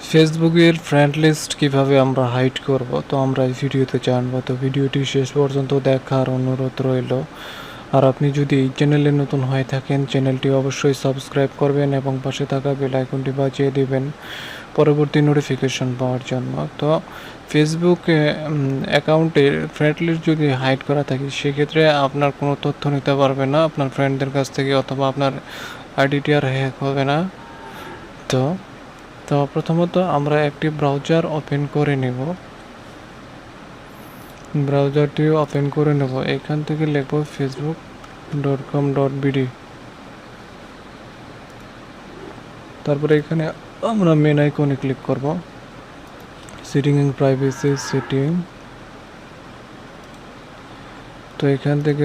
ফেসবুকের friend list কীভাবে আমরা হাইড করব, তো আমরা এই ভিডিওতে জানবো। তো ভিডিওটি শেষ পর্যন্ত দেখার অনুরোধ রইল। আর আপনি যদি এই চ্যানেলে নতুন হয়ে থাকেন, চ্যানেলটি অবশ্যই সাবস্ক্রাইব করবেন এবং পাশে থাকা বেল আইকনটি বাজিয়ে দিবেন পরবর্তী নোটিফিকেশন পাওয়ার জন্য। তো ফেসবুকে অ্যাকাউন্টের ফ্রেন্ড লিস্ট যদি হাইড করা থাকে, সেক্ষেত্রে আপনার কোনো তথ্য নিতে পারবে না আপনার ফ্রেন্ডদের কাছ থেকে, অথবা আপনার আইডিটি আর হ্যাক হবে না। তো তো প্রথমত আমরা একটি ব্রাউজার ওপেন করে নেব। ব্রাউজারটি ওপেন করে নেব, এখান থেকে লিখব facebook.com.bd। তারপরে এখানে আমরা মেন আইকনে ক্লিক করব, সেটিং এন্ড প্রাইভেসি সেটিং। তো এখান থেকে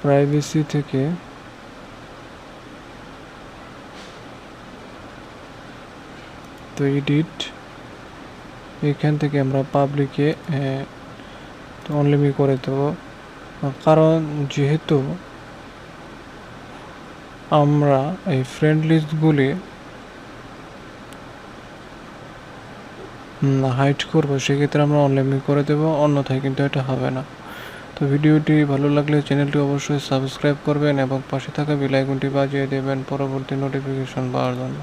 প্রাইভেসি থেকে তো এডিট, এখান থেকে আমরা পাবলিকে অনলিমি করে দেবো, কারণ যেহেতু আমরা এই ফ্রেন্ড লিস্টগুলি হাইড করবো, সেক্ষেত্রে আমরা অনলাইনে করে দেবো, অন্যথায় কিন্তু এটা হবে না। তো ভিডিওটি ভালো লাগলে চ্যানেলটি অবশ্যই সাবস্ক্রাইব করবেন এবং পাশে থাকা বেল আইকনটি বাজিয়ে দেবেন পরবর্তী নোটিফিকেশন পাওয়ার জন্য।